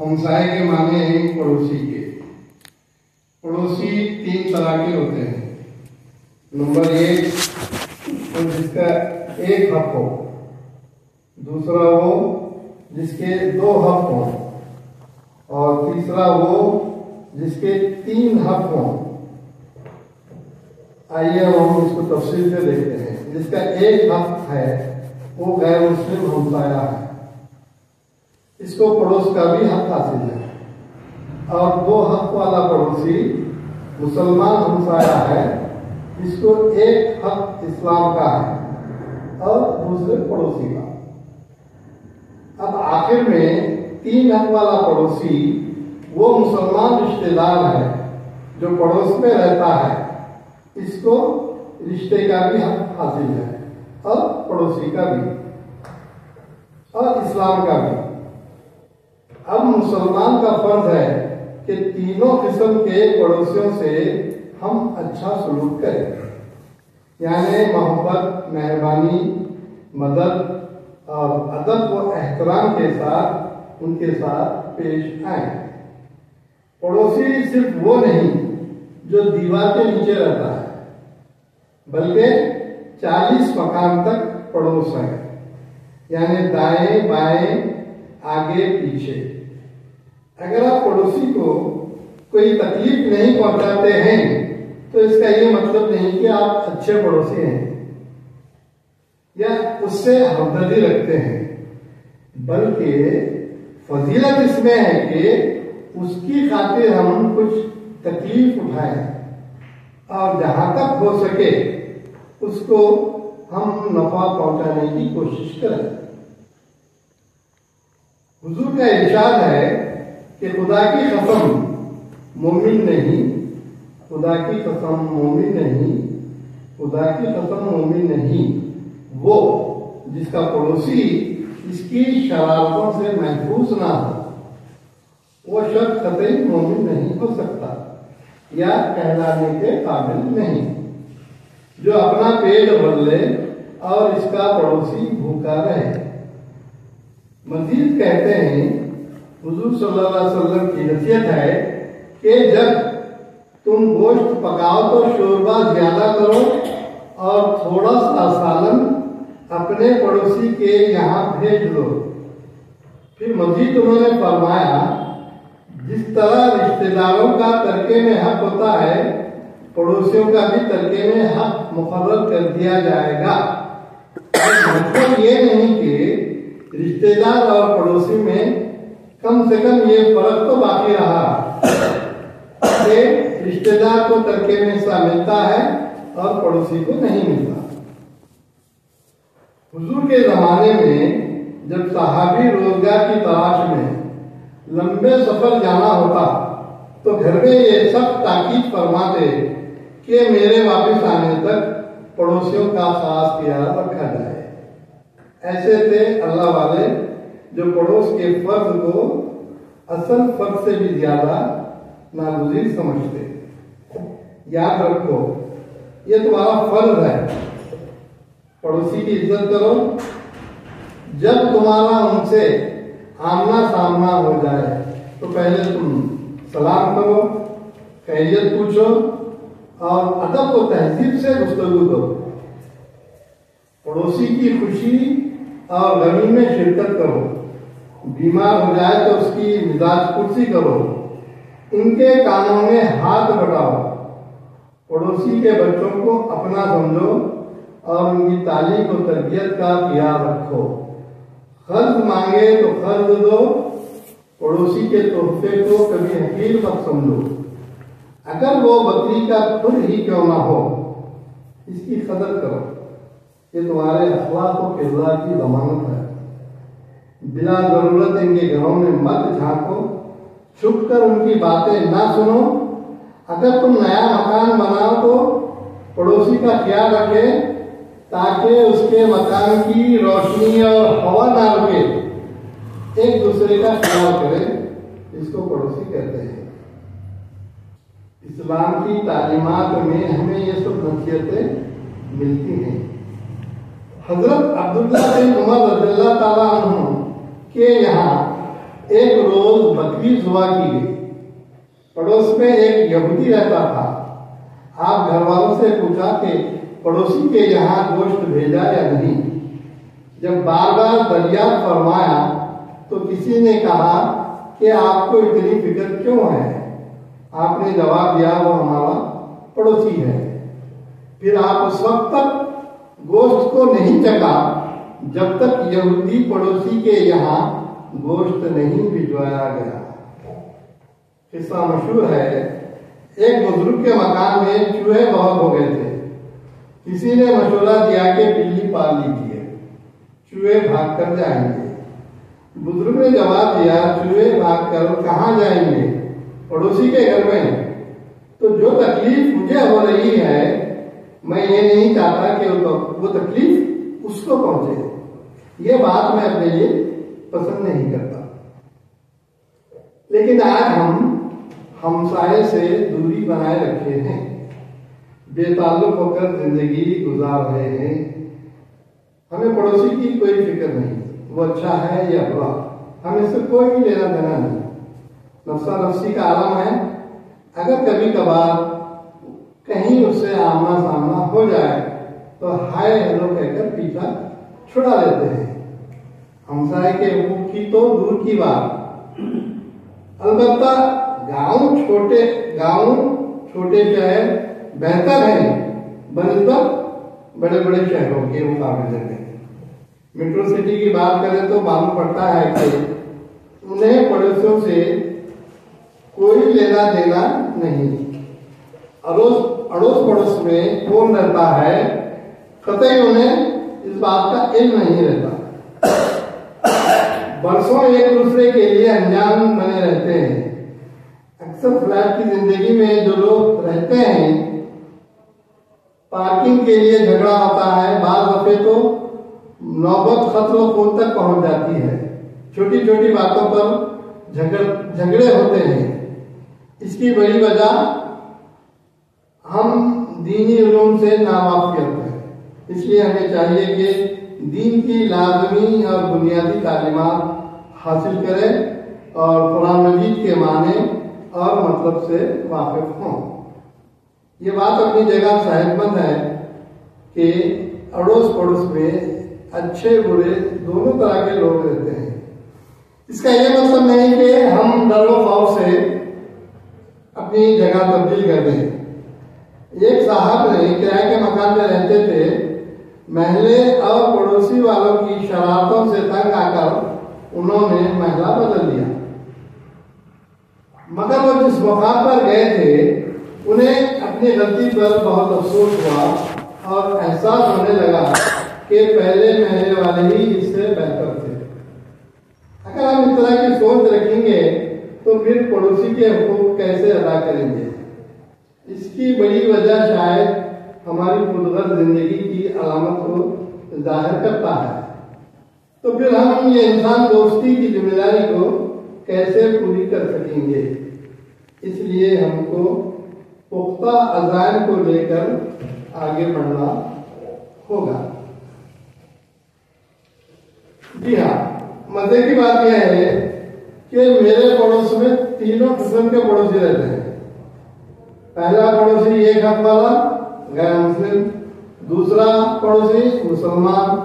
ہمسائے کے معنی ہیں پڑوسی کے۔ پڑوسی تین طرح کے ہوتے ہیں۔ نمبر ایک، جس کا ایک حق ہو، دوسرا وہ جس کے دو حق ہوں، اور تیسرا وہ جس کے تین حق ہوں۔ آئیے ہم اس کو تفصیل سے دیکھتے ہیں۔ جس کا ایک حق ہے وہ غیر مسلم ہمسایہ ہے، اس کو پڑوس کا بھی حق حاصل ہے، اور دو حق والا پڑوسی مسلمان ہمسایہ ہے، اس کو ایک حق اسلام کا ہے اور دوسرے پڑوسی کا۔ اب آخر میں تین حق والا پڑوسی وہ مسلمان رشتہ دار ہے جو پڑوس میں رہتا ہے، اس کو رشتے کا بھی حق حاصل ہے، اور پڑوسی کا بھی، اور اسلام کا بھی۔ اب مسلمان کا فرض ہے کہ تینوں قسم کے پڑوسیوں سے ہم اچھا سلوک کریں، یعنی محبت، مہربانی، مدد اور ادب و احترام کے ساتھ ان کے ساتھ پیش آئیں۔ پڑوسی صرف وہ نہیں جو دیوار کے نیچے رہتا ہے، بلکہ 40 مکان تک پڑوس ہے، یعنی دائیں بائیں آگے پیچھے۔ اگر آپ پڑوسی کو کوئی تکلیف نہیں پہنچاتے ہیں تو اس کا یہ مطلب نہیں کہ آپ اچھے پڑوسی ہیں یا اس سے ہمدردی رکھتے ہیں، بلکہ فضیلت اس میں ہے کہ اس کی خاطر ہم کچھ تکلیف اٹھائیں اور جہاں تک ہو سکے اس کو ہم نفع پہنچانے کی کوشش کریں۔ حضور کا ارشاد ہے کہ خدا کی قسم مومن نہیں، خدا کی قسم مومن نہیں، خدا کی قسم مومن نہیں وہ جس کا پڑوسی اس کی شرارتوں سے محفوظ نہ ہو، وہ شخص قطعی مومن نہیں ہو سکتا یا کہلانے کے قابل نہیں۔ جو اپنا پیٹ بھر لے اور اس کا پڑوسی بھوکا رہے۔ مزید کہتے ہیں حضور صلی اللہ علیہ وسلم کی نصیحت ہے کہ جب تم گوشت پکاؤ تو شوربہ زیادہ کرو اور تھوڑا سا سالن اپنے پڑوسی کے یہاں بھیج دو۔ پھر مزید انہوں نے فرمایا، جس طرح رشتہ داروں کا ترکے میں حق ہوتا ہے، پڑوسیوں کا بھی ترکے میں حق مقرر کر دیا جائے گا۔ مطلب یہ نہیں کہ رشتہ دار اور پڑوسی میں کم سے کم یہ فرق تو باقی رہا کہ رشتہ دار کو ترکے میں حصہ ملتا ہے اور پڑوسی کو نہیں ملتا۔ حضور کے زمانے میں جب صحابی روزگار کی تلاش میں لمبے سفر جانا ہوتا تو گھر میں یہ سخت تاکید فرماتے کہ میرے واپس آنے تک پڑوسیوں کا خاص خیال رکھا جائے۔ ایسے تھے اللہ والے جو پڑوس کے فرض کو اصل فرض سے بھی زیادہ ناگزیر سمجھتے۔ یاد رکھو، یہ تمہارا فرض ہے، پڑوسی کی عزت کرو۔ جب تمہارا ان سے آمنا سامنا ہو جائے تو پہلے تم سلام کرو، خیریت پوچھو اور ادب و تہذیب سے گفتگو کرو۔ پڑوسی کی خوشی اور غمی میں شرکت کرو، بیمار ہو جائے تو اس کی مزاج پرسی کرو، ان کے کاموں میں ہاتھ بٹاؤ، پڑوسی کے بچوں کو اپنا سمجھو اور ان کی تعلیم و تربیت کا خیال رکھو۔ قرض مانگے تو قرض دو، پڑوسی کے تحفے کو کبھی حقیر مت سمجھو، اگر وہ بکری کا خود ہی کیوں نہ ہو، اس کی قدر کرو۔ یہ تمہارے اخلاق و کردار کی ضمانت ہے۔ بلا ضرورت ان کے گھروں میں مت جھانکو، چھپ کر ان کی باتیں نہ سنو۔ اگر تم نیا مکان بناؤ تو پڑوسی کا خیال رکھے تاکہ اس کے مکان کی روشنی اور ہوا نہ رکے۔ ایک دوسرے کا خیال کرے، اس کو پڑوسی کہتے ہیں۔ اسلام کی تعلیمات میں ہمیں یہ سب نصیحتیں ملتی ہیں۔ حضرت عبداللہ بن عمر رضی اللہ تعالیٰ عنہ کے یہاں ایک روز بکری ذبح کی گئی. پڑوس میں ایک یہودی رہتا تھا. آپ گھر والوں سے پوچھا کہ پڑوسی کے یہاں گوشت بھیجا یا نہیں. جب بار بار دریافت فرمایا تو کسی نے کہا کہ آپ کو اتنی فکر کیوں ہے؟ آپ نے جواب دیا وہ ہمارا پڑوسی ہے. پھر آپ اس وقت تک گوشت کو نہیں چکھا جب تک یہودی پڑوسی کے یہاں گوشت نہیں بھجوایا گیا. قصہ مشہور ہے. ایک بزرگ کے مکان میں چوہے بہت ہو گئے تھے. کسی نے مشورہ دیا کہ بلی پال لیجیے، چوہے بھاگ کر جائیں گے. بزرگ نے جواب دیا چوہے بھاگ کر کہاں جائیں گے؟ پڑوسی کے گھر میں. تو جو تکلیف مجھے ہو رہی ہے میں یہ نہیں چاہتا کہ وہ تکلیف اس کو پہنچے. یہ بات میں اپنے لیے پسند نہیں کرتا. لیکن آج ہم ہمسائے سے دوری بنائے رکھے ہیں، بے تعلق ہو کر زندگی گزار رہے ہیں. ہمیں پڑوسی کی کوئی فکر نہیں، وہ اچھا ہے یا برا، ہمیں سے کوئی لینا دینا نہیں. نفسا نفسی کا عالم ہے. اگر کبھی کبھار کہیں اس سے آمنا سامنا ہو جائے تو ہائے ہیلو کہہ کر پیچھا چھڑا لیتے ہیں. ہمسائے کے حقوق کی تو دور کی بات. البتہ گاؤں چھوٹے شہر بہتر ہیں بنسبت بڑے بڑے شہروں کے مقابلے میں. میٹرو سٹی کی بات کریں تو معلوم پڑتا ہے کہ انہیں پڑوسیوں سے کوئی لینا دینا نہیں. اڑوس پڑوس میں کون رہتا ہے قطعی انہیں اس بات کا علم نہیں رہتا. برسوں ایک دوسرے کے لیے انجان بنے رہتے ہیں. اکثر فلیٹ کی زندگی میں جو لوگ رہتے ہیں پارکنگ کے لیے جھگڑا ہوتا ہے. بعض دفعے تو نوبت قتل و خون تک پہنچ جاتی ہے. چھوٹی چھوٹی باتوں پر جھگڑے ہوتے ہیں. اس کی بڑی وجہ ہم دینی علوم سے ناواقفیت ہے. اس لیے ہمیں چاہیے کہ دین کی لازمی اور بنیادی تعلیمات حاصل کریں اور قرآن مجید کے معنی اور مطلب سے واقف ہوں. یہ بات اپنی جگہ صحت مند ہے کہ اڑوس پڑوس میں اچھے برے دونوں طرح کے لوگ رہتے ہیں. اس کا یہ مطلب نہیں کہ ہم ڈر و خوف سے اپنی جگہ تبدیل کر دیں. ایک صاحب نے کرائے کے مکان میں رہتے تھے. محلے اور پڑوسی والوں کی شرارتوں سے تنگ آ کر انہوں نے محلہ بدل دیا. مگر وہ جس مقام پر گئے تھے انہیں اپنی غلطی پر بہت افسوس ہوا اور احساس ہونے لگا کہ پہلے محلے والے ہی اس سے بہتر تھے. اگر ہم اس طرح کی سوچ رکھیں گے تو پھر پڑوسی کے حقوق کیسے ادا کریں گے؟ اس کی بڑی وجہ شاید ہماری خودغرض زندگی کی علامت کو ظاہر کرتا ہے. تو پھر ہم یہ انسان دوستی کی ذمہ داری کو کیسے پوری کر سکیں گے؟ اس لیے ہم کو پختہ عزائم کو لے کر آگے بڑھنا ہوگا. جی ہاں، مزے کی بات یہ ہے کہ میرے پڑوس میں تینوں قسم کے پڑوسی رہتے ہیں. پہلا پڑوسی ایک حق والا غیر مسلم. دوسرا پڑوسی مسلمان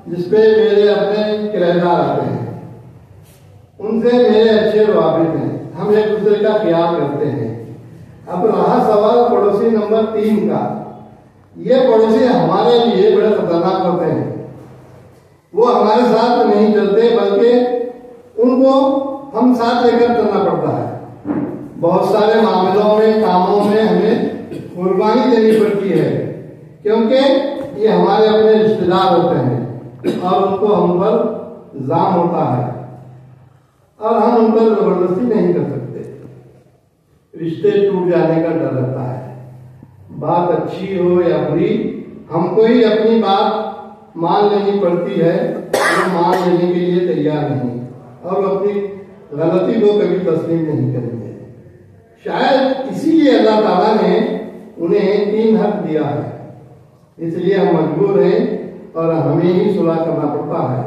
جس پہ میرے اپنے کرایہ دار آتے ہیں. ان سے میرے اچھے روابط ہیں، ہم ایک دوسرے کا خیال کرتے ہیں. اب رہا سوال پڑوسی نمبر 3 کا. یہ پڑوسی ہمارے لیے بڑے خطرناک ہوتے ہیں. وہ ہمارے ساتھ نہیں چلتے بلکہ ان کو ہم ساتھ لے کر چلنا پڑتا ہے. بہت سارے معاملوں میں کاموں میں ہمیں قربانی دینی پڑتی ہے کیونکہ یہ ہمارے اپنے رشتے دار ہوتے ہیں اور ان کو ہم پر الزام ہوتا ہے اور ہم ان پر زبردستی نہیں کر سکتے. رشتے ٹوٹ جانے کا ڈر رہتا ہے. بات اچھی ہو یا بری ہم کو ہی اپنی بات مان لینی پڑتی ہے. وہ مان لینے کے لیے تیار نہیں اور وہ اپنی غلطی کو کبھی تسلیم نہیں کریں گے. شاید اسی لیے اللہ تعالیٰ نے انہیں 3 حق دیا ہے. اس لیے ہم مجبور ہیں اور ہمیں ہی صلح کرنا پڑتا ہے.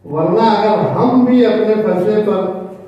ورنہ اگر ہم بھی اپنے فیصلے پر